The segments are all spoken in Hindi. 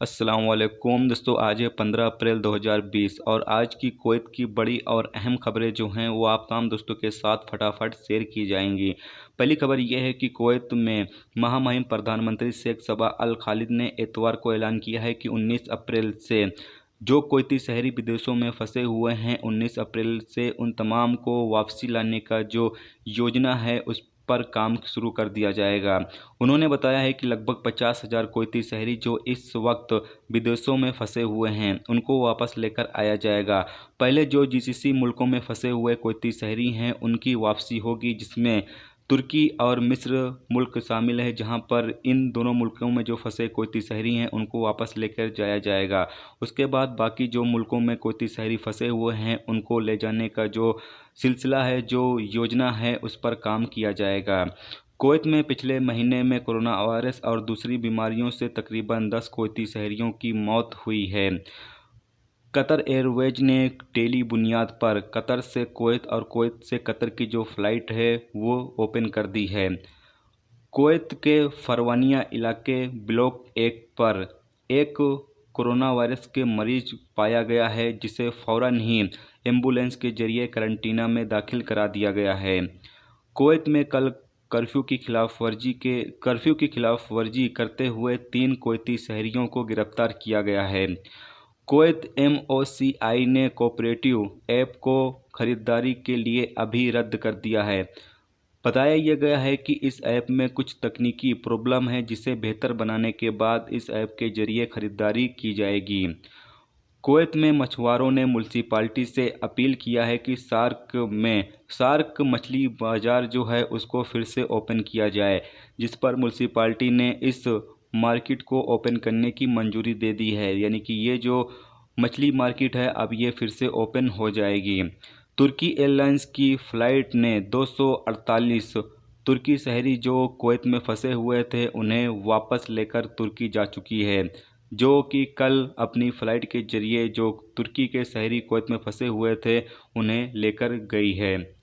अस्सलाम वालेकुम दोस्तों, आज है 15 अप्रैल 2020 और आज की कुवैत की बड़ी और अहम खबरें जो हैं वो आप तमाम दोस्तों के साथ फटाफट शेयर की जाएंगी। पहली खबर यह है कि कुवैत में महामहिम प्रधानमंत्री शेख सबा अल खालिद ने इतवार को ऐलान किया है कि 19 अप्रैल से जो कुवैती शहरी विदेशों में फंसे हुए हैं 19 अप्रैल से उन तमाम को वापसी लाने का जो योजना है उस पर काम शुरू कर दिया जाएगा। उन्होंने बताया है कि लगभग 50,000 कुवैती शहरी जो इस वक्त विदेशों में फंसे हुए हैं उनको वापस लेकर आया जाएगा। पहले जो जीसीसी मुल्कों में फंसे हुए कुवैती शहरी हैं उनकी वापसी होगी, जिसमें तुर्की और मिस्र मुल्क शामिल है, जहां पर इन दोनों मुल्कों में जो फंसे कुवैती शहरी हैं उनको वापस लेकर जाया जाएगा। उसके बाद बाकी जो मुल्कों में कुवैती शहरी फंसे हुए हैं उनको ले जाने का जो सिलसिला है, जो योजना है, उस पर काम किया जाएगा। कुवैत में पिछले महीने में कोरोना वायरस और दूसरी बीमारियों से तकरीबन 10 कुवैती शहरियों की मौत हुई है। कतर एयरवेज ने टेली बुनियाद पर कतर से कुवैत और कुवैत से कतर की जो फ़्लाइट है वो ओपन कर दी है। कुवैत के फरवानिया इलाके ब्लॉक 1 पर एक कोरोना वायरस के मरीज पाया गया है, जिसे फ़ौरन ही एम्बुलेंस के जरिए करंटीना में दाखिल करा दिया गया है। कुवैत में कल कर्फ्यू की खिलाफ वर्जी करते हुए 3 कुवैती शहरियों को गिरफ्तार किया गया है। कुवैत MOCI ने कोऑपरेटिव ऐप को खरीदारी के लिए अभी रद्द कर दिया है। बताया यह गया है कि इस ऐप में कुछ तकनीकी प्रॉब्लम है, जिसे बेहतर बनाने के बाद इस ऐप के जरिए खरीदारी की जाएगी। कुवैत में मछुआरों ने म्यूनसिपालिटी से अपील किया है कि सार्क मछली बाजार जो है उसको फिर से ओपन किया जाए, जिस पर म्यूनसिपालिटी ने इस मार्केट को ओपन करने की मंजूरी दे दी है। यानी कि ये जो मछली मार्केट है अब ये फिर से ओपन हो जाएगी। तुर्की एयरलाइंस की फ़्लाइट ने 248 तुर्की शहरी जो कुवैत में फंसे हुए थे उन्हें वापस लेकर तुर्की जा चुकी है, जो कि कल अपनी फ़्लाइट के जरिए जो तुर्की के शहरी कुवैत में फंसे हुए थे उन्हें लेकर गई है।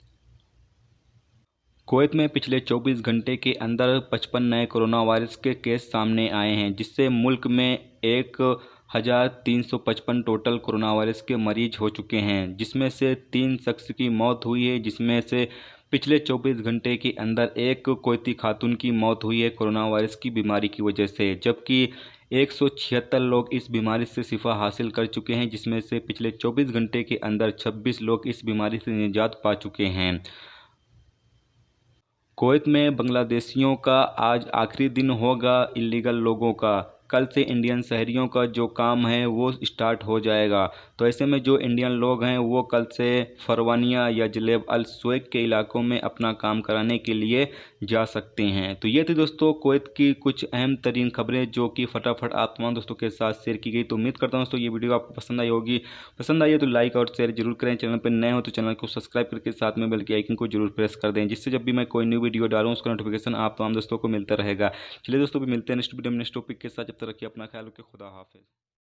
कुवैत में पिछले 24 घंटे के अंदर 55 नए कोरोना वायरस के केस सामने आए हैं, जिससे मुल्क में 1,355 टोटल कोरोना वायरस के मरीज हो चुके हैं, जिसमें से 3 शख्स की मौत हुई है, जिसमें से पिछले 24 घंटे के अंदर एक कुवैती खातून की मौत हुई है कोरोना वायरस की बीमारी की वजह से, जबकि 176 लोग इस बीमारी से शिफा हासिल कर चुके हैं, जिसमें से पिछले 24 घंटे के अंदर 26 लोग इस बीमारी से निजात पा चुके हैं। कुवैत में बांग्लादेशियों का आज आखिरी दिन होगा इलीगल लोगों का। कल से इंडियन शहरियों का जो काम है वो स्टार्ट हो जाएगा। तो ऐसे में जो इंडियन लोग हैं वो कल से फरवानिया या जलेब अल सुवैक के इलाकों में अपना काम कराने के लिए जा सकते हैं। तो ये थी दोस्तों कुवैत की कुछ अहम तरीन खबरें जो कि फटाफट आप तमाम दोस्तों के साथ शेयर की गई। तो उम्मीद करता हूँ दोस्तों ये वीडियो आपको पसंद आई होगी। पसंद आई है तो लाइक और शेयर जरूर करें। चैनल पर नए हो तो चैनल को सब्सक्राइब करके साथ में बेल के आइकन को जरूर प्रेस कर दें, जिससे जब भी मैं कोई न्यू वीडियो डालूँ उसका नोटिफिकेशन आप तमाम दोस्तों को मिलता रहेगा। चलिए दोस्तों भी मिलते हैं नेक्स्ट वीडियो में नेक्स्ट टॉपिक के साथ। जब तक रखिए अपना ख्याल रखिए। खुदा हाफिज़।